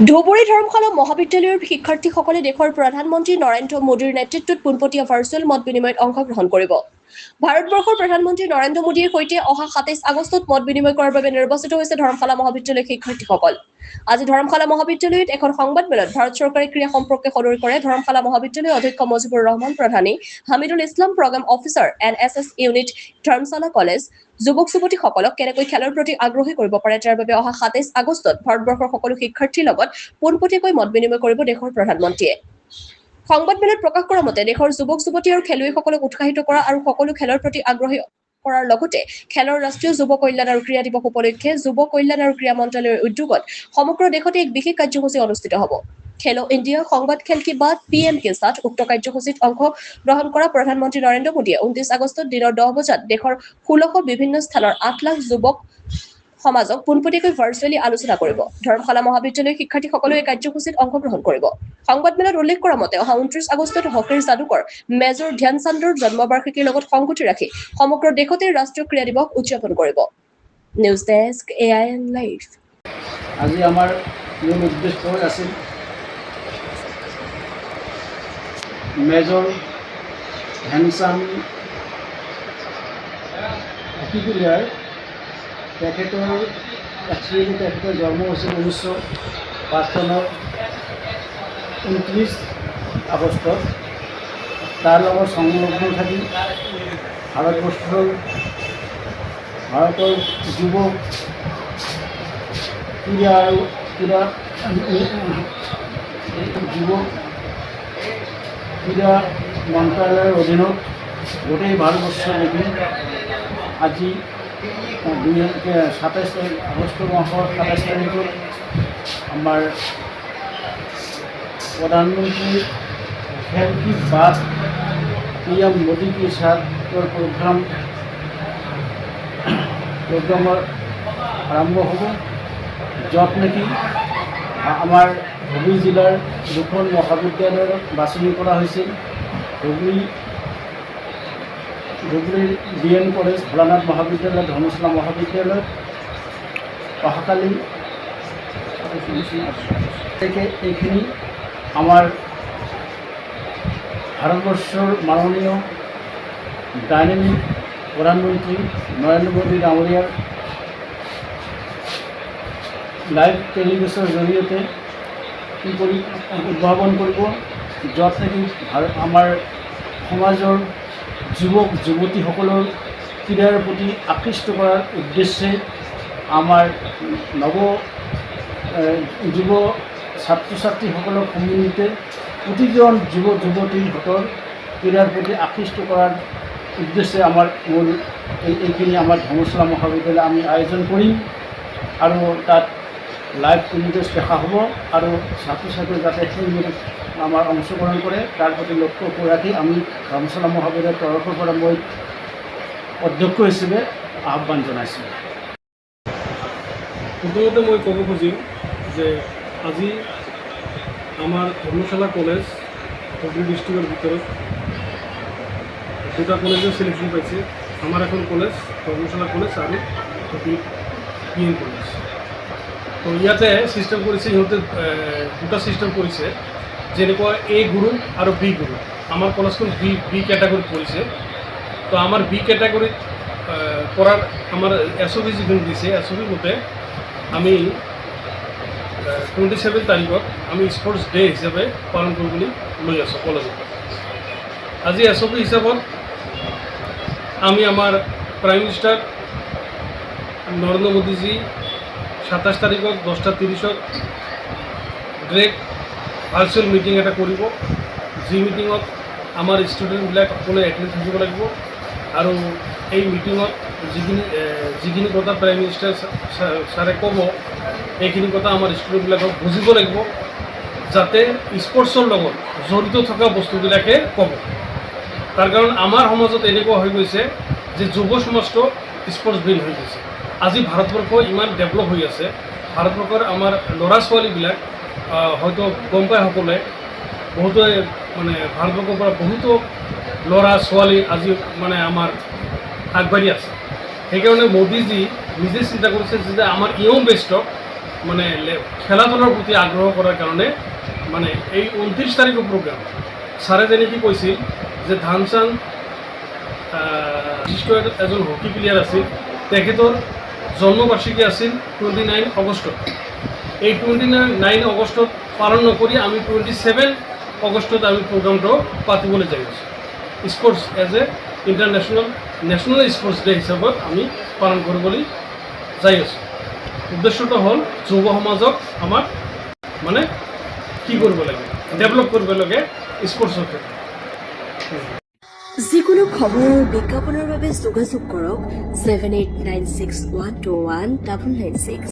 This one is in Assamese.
ধুবুৰী ধৰ্মশালা মহাবিদ্যালয়ৰ শিক্ষাৰ্থীসকলে দেশৰ প্ৰধানমন্ত্ৰী নৰেন্দ্ৰ মোদীৰ নেতৃত্বত পোনপটীয়া ভাৰ্চুৱেল মত বিনিময়ত অংশগ্ৰহণ কৰিব। ভাৰতবৰ্ষৰ প্ৰধানমন্ত্ৰী নৰেন্দ্ৰ মোদীৰ সৈতে অহা ২৭ আগষ্টত মত বিনিময় কৰাৰ বাবে নিৰ্বাচিত হৈছে ধৰ্মশালা মহাবিদ্যালয়ৰ শিক্ষাৰ্থীসকল। আজি ধৰ্মশালা মহাবিদ্যালয়ত এখন সংবাদমেলত ভাৰত চৰকাৰে ক্ৰীড়া সম্পৰ্কে সদৰি কৰে ধৰ্মশালা মহাবিদ্যালয়ৰ অধ্যক্ষ Mujibur Rahman Pradhani, Hamidul Islam programme officer NSS unit Dharmasala college. যুৱক-যুৱতীসকলক কেনেকৈ খেলৰ প্ৰতি আগ্ৰহী কৰিব পাৰে তাৰ বাবে অহা ২৭ আগষ্টত ভাৰতবৰ্ষৰ সকলো শিক্ষাৰ্থীৰ লগত পোনপটীয়াকৈ মত বিনিময় কৰিব দেশৰ প্ৰধানমন্ত্ৰীয়ে। সংবাদমেলত প্ৰকাশ কৰা মতে দেশৰ যুৱক-যুৱতী আৰু খেলুৱৈসকলক উৎসাহিত কৰা আৰু সকলো খেলৰ প্ৰতি আগ্ৰহী কৰাৰ লগতে খেলৰ ৰাষ্ট্ৰীয় যুৱ কল্যাণ আৰু ক্ৰীড়া দিৱস উপলক্ষে যুৱ কল্যাণ আৰু ক্ৰীড়া মন্ত্ৰালয়ৰ উদ্যোগত সমগ্ৰ দেশতে এক বিশেষ কাৰ্যসূচী অনুষ্ঠিত হ'ব। খেলো ইণ্ডিয়া সংবাদ খেল কি বাত PM के साथ উক্ত কাৰ্যসূচীত অংশগ্ৰহণ কৰা প্ৰধানমন্ত্ৰী নৰেন্দ্ৰ মোদীয়ে 29 আগষ্টত দিনৰ 10 বজাত দেশৰ 1600 বিভিন্ন স্থানৰ 8 লাখ যুৱক সমাজক পোনপটীয়াকৈ ভাৰ্চুৱেলি আলোচনা কৰিব। ধৰ্মশালা মহাবিদ্যালয়ৰ শিক্ষাৰ্থীসকলেও এই কাৰ্যসূচীত অংশগ্ৰহণ কৰিব। সংবাদমেলত উল্লেখ কৰা মতে অহা 29 আগষ্টত হকীৰ যাদুকৰ মেজৰ ধ্যান চান্দৰ জন্মবাৰ্ষিকীৰ লগত সংগতি ৰাখি সমগ্ৰ দেশতে ৰাষ্ট্ৰীয় ক্ৰীড়া দিৱস উদযাপন কৰিব। News desk AIN live. আজি আমাৰ মূল উদ্দেশ্য আছিল মেজৰ ধ্যানচান্দ হকী প্লেয়াৰ। তেখেতৰ জন্ম হৈছিল 1905 চনৰ 29 আগষ্টত। তাৰ লগত সংলগ্ন থাকি ভাৰতৰ যুৱ ক্ৰীড়া আৰু ক্ৰীড়া মন্ত্ৰালয়ৰ অধীনত গোটেই ভাৰতবৰ্ষব্যাপী আজি 27 আগষ্ট মাহৰ 27 তাৰিখত আমাৰ प्रधानमंत्री खेल की बात PM मोदी के साथ प्रोग्राम आरम्भ হ'ব, য'ত নেকি আমাৰ ধুবুৰী জিলাৰ দুখন মহাবিদ্যালয়ৰ বাছনি কৰা হৈছিল। ধুবুৰীৰ DN কলেজ, ভোলানাথ মহাবিদ্যালয়, ধৰ্মশালা মহাবিদ্যালয় অহাকালি এইখিনি আমাৰ ভাৰতবৰ্ষৰ মাননীয় ডাইনামিক প্ৰধানমন্ত্ৰী নৰেন্দ্ৰ মোদী ডাঙৰীয়াৰ লাইভ টেলিভিছনৰ জৰিয়তে উদ্ভাৱন কৰিব, য'ত নেকি আমাৰ সমাজৰ যুৱক যুৱতীসকলৰ ক্ৰীড়াৰ প্ৰতি আকৃষ্ট কৰাৰ উদ্দেশ্যে আমাৰ যুৱ ছাত্ৰ ছাত্ৰীসকলক সন্মিলিতে প্ৰতিজন যুৱ যুৱতীহঁতৰ ক্ৰীড়াৰ প্ৰতি আকৃষ্ট কৰাৰ উদ্দেশ্যে আমাৰ এইখিনি আমাৰ ধৰ্মশালা মহাবিদ্যালয় আমি আয়োজন কৰিম আৰু তাত লাইভ টেলিভিছন দেখা হ'ব আৰু ছাত্ৰ ছাত্ৰী যাতে সেই আমাৰ অংশগ্ৰহণ কৰে তাৰ প্ৰতি লক্ষ্য ৰাখি আমি ধৰ্মশালা মহাবিদ্যালয়ৰ তৰফৰ পৰা মই অধ্যক্ষ হিচাপে আহ্বান জনাইছোঁ। প্ৰথমতে মই ক'ব খুজিম যে আজি আমাৰ ধৰ্মশালা কলেজ ধুবুৰী ডিষ্ট্ৰিক্টৰ ভিতৰত দুটা কলেজৰ চিলেকশ্যন পাইছে। আমাৰ এখন কলেজ ধৰ্মশালা কলেজ আৰু ধুবুৰী PN কলেজ। তো ইয়াতে ছিষ্টেম কৰিছে, সিহঁতে দুটা ছিষ্টেম কৰিছে, যেনেকুৱা A গ্ৰুপ আৰু B গ্ৰুপ। আমাৰ কলেজখন B কেটাগৰীত পৰিছে। তো আমাৰ B কেটাগৰীত পঢ়াৰ আমাৰ SOP যিখন দিছে, SOP মতে আমি 27 তাৰিখত আমি স্পৰ্টছ ডে হিচাপে পালন কৰিবলৈ লৈ আছোঁ কলেজত। আজি SOP হিচাপত আমি আমাৰ প্ৰাইম মিনিষ্টাৰ নৰেন্দ্ৰ মোদীজী 27 তাৰিখত 10:30 গ্ৰেট ভাৰ্চুৱেল মিটিং এটা কৰিব, যি মিটিঙত আমাৰ ষ্টুডেণ্টবিলাক সকলোৱে এটেণ্ড থাকিব লাগিব আৰু এই মিটিঙত যিখিনি কথা প্ৰাইম মিনিষ্টাৰ ছাৰে ক'ব এইখিনি কথা আমাৰ ষ্টুডেণ্টবিলাকক বুজিব লাগিব, যাতে স্পৰ্টছৰ লগত জড়িত থকা বস্তুবিলাকে ক'ব। তাৰ কাৰণ আমাৰ সমাজত এনেকুৱা হৈ গৈছে যে যুৱ সমাজটো স্পৰ্টছ বিল হৈ গৈছে। আজি ভাৰতবৰ্ষ ইমান ডেভেলপ হৈ আছে, ভাৰতবৰ্ষৰ আমাৰ ল'ৰা ছোৱালীবিলাক হয়তো গম পায় সকলোৱে, বহুতো মানে ভাৰতবৰ্ষৰ পৰা বহুতো ল'ৰা ছোৱালী আজি মানে আমাৰ আগবাঢ়ি আছে। সেইকাৰণে মোদীজী নিজে চিন্তা কৰিছে যে আমাৰ ইয়ং বেষ্টক মানে খেলাধুলাৰ প্ৰতি আগ্ৰহ কৰাৰ কাৰণে মানে এই 29 তাৰিখৰ প্ৰগ্ৰাম ছাৰে যেনেকৈ কৈছিল যে ধ্যানচান্দ বিশিষ্ট এজন হকী প্লেয়াৰ আছিল, তেখেতৰ জন্মবাৰ্ষিকী আছিল 29 আগষ্টত। এই 29 আগষ্টত পালন নকৰি আমি 27 আগষ্টত আমি প্ৰগ্ৰামটো পাতিবলৈ যাই আছোঁ। Sports as a national sports day হিচাপত আমি পালন কৰিবলৈ যাই আছোঁ। উদ্দেশ্যটো হ'ল যুৱ সমাজক আমাক মানে কি কৰিব লাগে, ডেভেলপ কৰিব লাগে স্পৰ্টছৰ ক্ষেত্ৰত। যিকোনো খবৰ আৰু বিজ্ঞাপনৰ বাবে যোগাযোগ কৰক 7896121996।